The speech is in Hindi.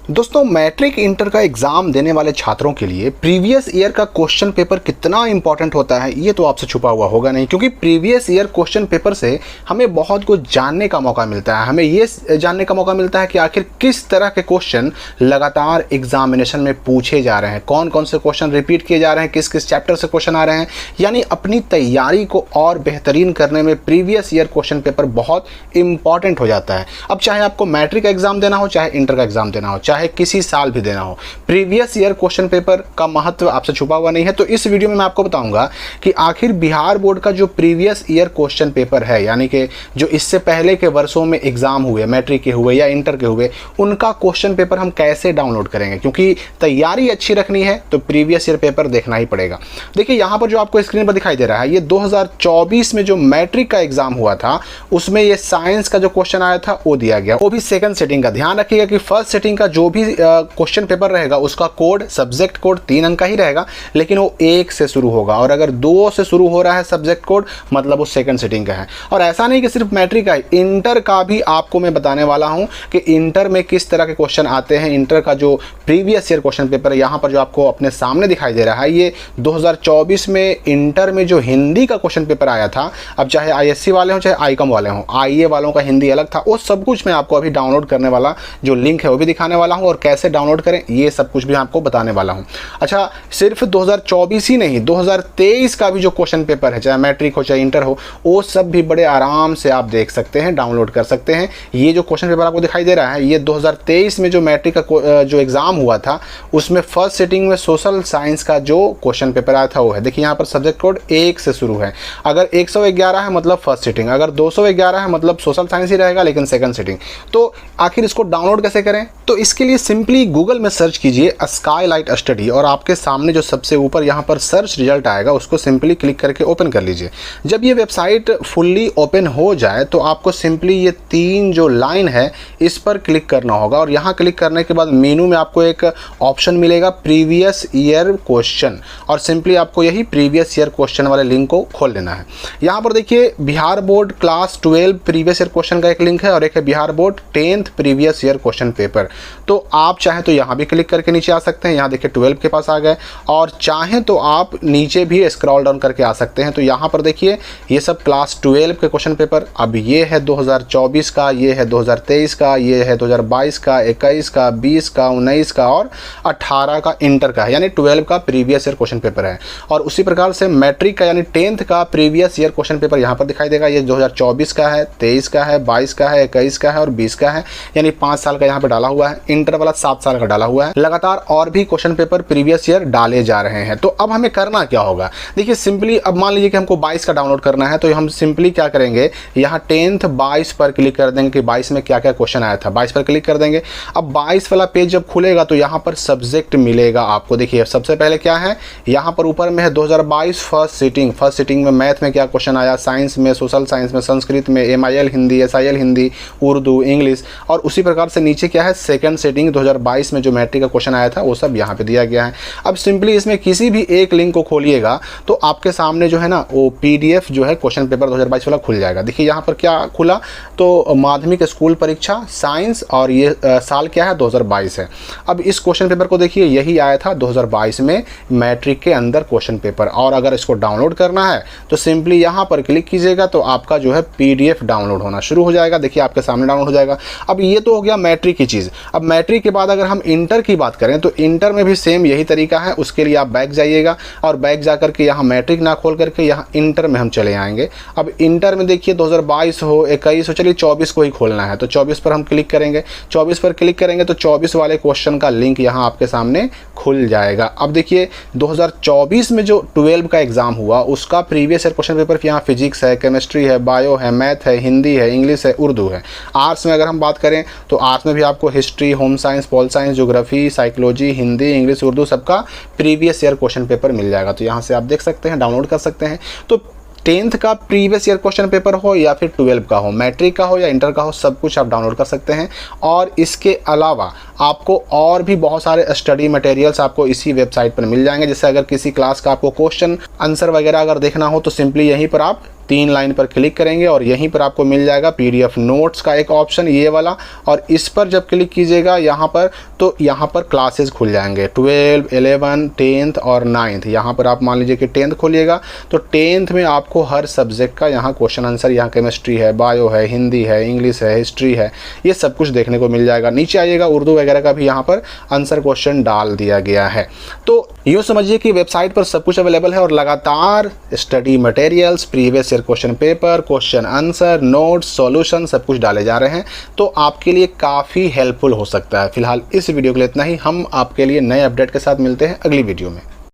दोस्तों मैट्रिक इंटर का एग्ज़ाम देने वाले छात्रों के लिए प्रीवियस ईयर का क्वेश्चन पेपर कितना इंपॉर्टेंट होता है ये तो आपसे छुपा हुआ होगा नहीं, क्योंकि प्रीवियस ईयर क्वेश्चन पेपर से हमें बहुत कुछ जानने का मौका मिलता है। हमें ये जानने का मौका मिलता है कि आखिर किस तरह के क्वेश्चन लगातार एग्जामिनेशन में पूछे जा रहे हैं, कौन कौन से क्वेश्चन रिपीट किए जा रहे हैं, किस किस चैप्टर से क्वेश्चन आ रहे हैं। यानी अपनी तैयारी को और बेहतरीन करने में प्रीवियस ईयर क्वेश्चन पेपर बहुत इंपॉर्टेंट हो जाता है। अब चाहे आपको मैट्रिक का एग्जाम देना हो, चाहे इंटर का एग्जाम देना हो, चाहे किसी साल भी देना हो, प्रीवियस ईयर क्वेश्चन पेपर का महत्व आपसे छुपा हुआ नहीं है। तो इस वीडियो में मैं आपको बताऊंगा कि आखिर बिहार बोर्ड का जो प्रीवियस ईयर क्वेश्चन पेपर है, यानी कि जो इससे पहले के वर्षों में एग्जाम हुए, मैट्रिक के हुए या इंटर के हुए, उनका क्वेश्चन पेपर हम कैसे डाउनलोड करेंगे। क्योंकि तैयारी अच्छी रखनी है तो प्रीवियस ईयर पेपर देखना ही पड़ेगा। देखिए यहाँ पर जो आपको स्क्रीन पर दिखाई दे रहा है, ये 2024 में जो मैट्रिक का एग्जाम हुआ था उसमें ये साइंस का जो क्वेश्चन आया था वो दिया गया, वो भी सेकंड सेटिंग का। ध्यान रखिएगा कि फर्स्ट सेटिंग का जो भी क्वेश्चन पेपर रहेगा उसका कोड, सब्जेक्ट कोड 3 अंक का ही रहेगा, लेकिन वो 1 से शुरू होगा। और अगर 2 से शुरू हो रहा है सब्जेक्ट कोड, मतलब वो सेकंड सेटिंग का है। और ऐसा नहीं कि सिर्फ मैट्रिक का है, इंटर का भी आपको मैं बताने वाला हूं कि इंटर में किस तरह के क्वेश्चन आते हैं। इंटर का जो प्रीवियस ईयर क्वेश्चन पेपर है, यहाँ पर जो आपको अपने सामने दिखाई दे रहा है, ये 2024 में इंटर में जो हिंदी का क्वेश्चन पेपर आया था। अब चाहे ISC वाले हों चाहे ICOM वाले हों, IA वालों का हिंदी अलग था, वो सब कुछ मैं आपको अभी डाउनलोड करने वाला जो लिंक है वो भी दिखाने वाला हूँ, और कैसे डाउनलोड करें ये सब कुछ भी आपको बताने वाला हूं। अच्छा, सिर्फ 2024 ही नहीं, 2023 का भी जो क्वेश्चन पेपर है, चाहे मैट्रिक हो चाहे इंटर हो, वो सब भी बड़े आराम से आप देख सकते हैं, डाउनलोड कर सकते हैं। ये जो क्वेश्चन पेपर आपको दिखाई दे रहा है, ये 2023 में जो मैट्रिक का जो एग्जाम हुआ था उसमें फर्स्ट सिटिंग में सोशल साइंस का जो क्वेश्चन पेपर आया था वो है। देखिए यहाँ पर सब्जेक्ट कोड 1 से शुरू है। अगर 111 है मतलब फर्स्ट सिटिंग, अगर 211 है मतलब सोशल साइंस ही रहेगा लेकिन सेकंड सिटिंग। तो आखिर इसको डाउनलोड कैसे करें? तो इसके लिए सिंपली गूगल में सर्च कीजिए स्काईलाइट स्टडी, और आपके सामने जो सबसे ऊपर यहाँ पर सर्च रिजल्ट आएगा उसको सिंपली क्लिक करके ओपन कर लीजिए। जब ये वेबसाइट फुल्ली ओपन हो जाए तो आपको सिंपली ये 3 जो लाइन है इस पर क्लिक करना होगा, और यहाँ क्लिक करने के बाद मेनू में आपको एक ऑप्शन मिलेगा प्रीवियस ईयर क्वेश्चन, और सिंपली आपको यही प्रीवियस ईयर क्वेश्चन वाले लिंक को खोल लेना है। यहाँ पर देखिए Bihar board class 12 previous year question का एक लिंक है, और एक है Bihar board 10th previous year question paper. तो आप चाहें तो यहाँ भी क्लिक करके नीचे आ सकते हैं, यहाँ देखिए 12 के पास आ गए, और चाहें तो आप नीचे भी स्क्रॉल डाउन करके आ सकते हैं। तो यहाँ पर देखिए ये सब क्लास 12 के क्वेश्चन पेपर, अब ये है 2024 का, ये है 2023 का, ये है 2022 का, 21 का, 20 का, 19 का और 18 का इंटर का है, यानी 12 का प्रीवियस ईयर क्वेश्चन पेपर है। और उसी प्रकार से मैट्रिक का यानी 10th का प्रीवियस ईयर क्वेश्चन पेपर यहाँ पर दिखाई देगा। ये 2024 का है, 23 का है, 22 का है, 21 का है और 20 का है, यानी 5 साल का यहाँ पर डाला हुआ है। इंटर वाला 7 साल का डाला हुआ है। लगातार और भी क्वेश्चन पेपर प्रीवियस ईयर डाले जा रहे हैं। तो अब हमें करना क्या होगा? देखिए सिंपली अब मान लीजिए कि हमको 22 का डाउनलोड करना है, तो हम सिंपली क्या करेंगे, यहाँ 10th 22 पर क्लिक कर देंगे कि 22 में क्या क्या क्वेश्चन आया था, 22 पर क्लिक कर देंगे। अब 22 वाला पेज जब खुलेगा तो यहाँ पर सब्जेक्ट मिलेगा आपको। देखिए सबसे पहले क्या है, यहाँ पर ऊपर में है 2022 फर्स्ट सिटिंग। फर्स्ट सिटिंग में मैथ में क्या क्वेश्चन आया, साइंस में, सोशल साइंस में, संस्कृत में, MIL Hindi, SIL Hindi, Urdu, English, और उसी प्रकार से नीचे क्या है सेकंड सिटिंग 2022 में जो मैट्रिक का क्वेश्चन आया था वो सब यहाँ पे दिया गया है। अब सिंपली इसमें किसी भी एक लिंक को खोलिएगा तो आपके सामने जो है ना वो PDF जो है क्वेश्चन पेपर 2022 वाला खुल जाएगा। देखिए यहाँ पर क्या खुला, तो माध्यमिक स्कूल परीक्षा साइंस, और ये साल क्या है 2022 है। अब इस क्वेश्चन पेपर को देखिए, यही आया था 2022 में मैट्रिक के अंदर क्वेश्चन पेपर। और अगर इसको डाउनलोड करना है तो सिंपली यहाँ पर क्लिक कीजिएगा तो आपका जो है PDF डाउनलोड होना शुरू हो जाएगा। देखिए आपके सामने डाउनलोड हो जाएगा। अब ये तो हो गया मैट्रिक की चीज़। अब मैट्रिक के बाद अगर हम इंटर की बात करें तो इंटर में भी सेम यही तरीका है। उसके लिए आप बैक जाइएगा, और बैक जा करके यहाँ मैट्रिक ना खोल करके यहाँ इंटर में हम चले आएंगे। अब इंटर में देखिए 2022 हो, 21 हो, चलिए 24 को ही खोलना है, तो 24 पर हम क्लिक करेंगे। 24 पर क्लिक करेंगे तो 24 वाले क्वेश्चन का लिंक यहाँ आपके सामने खुल जाएगा। अब देखिए 2024 में जो 12 का एग्जाम हुआ उसका प्रीवियस ईयर क्वेश्चन पेपर यहाँ फिजिक्स है, केमिस्ट्री है, बायो है, मैथ है, हिंदी है, इंग्लिश है, उर्दू है। आर्ट्स में अगर हम बात करें तो आर्ट्स में भी आपको history, home science, pol science, geography, psychology, Hindi, English, Urdu सबका प्रीवियस ईयर क्वेश्चन पेपर मिल जाएगा। तो यहाँ से आप देख सकते हैं, डाउनलोड कर सकते हैं। तो 10th का प्रीवियस ईयर क्वेश्चन पेपर हो या फिर 12 का हो, मैट्रिक का हो या इंटर का हो, सब कुछ आप डाउनलोड कर सकते हैं। और इसके अलावा आपको और भी बहुत सारे स्टडी मटेरियल्स आपको इसी वेबसाइट पर मिल जाएंगे। जैसे अगर किसी क्लास का आपको क्वेश्चन आंसर वगैरह अगर देखना हो तो सिंपली यहीं पर आप 3 लाइन पर क्लिक करेंगे और यहीं पर आपको मिल जाएगा PDF नोट्स का एक ऑप्शन, ये वाला। और इस पर जब क्लिक कीजिएगा यहाँ पर, तो यहाँ पर क्लासेस खुल जाएंगे 12, 11, 10th और 9th। यहाँ पर आप मान लीजिए कि 10th खोलिएगा तो 10th में आपको हर सब्जेक्ट का यहाँ क्वेश्चन आंसर, यहाँ केमिस्ट्री है, बायो है, हिंदी है, इंग्लिश है, हिस्ट्री है, ये सब कुछ देखने को मिल जाएगा। नीचे आइएगा, उर्दू वगैरह का भी यहाँ पर आंसर क्वेश्चन डाल दिया गया है। तो यूँ समझिए कि वेबसाइट पर सब कुछ अवेलेबल है और लगातार study materials, previous year question paper, question answer, notes, solution सब कुछ डाले जा रहे हैं। तो आपके लिए काफ़ी हेल्पफुल हो सकता है। फिलहाल इस वीडियो के लिए इतना ही। हम आपके लिए नए अपडेट के साथ मिलते हैं अगली वीडियो में।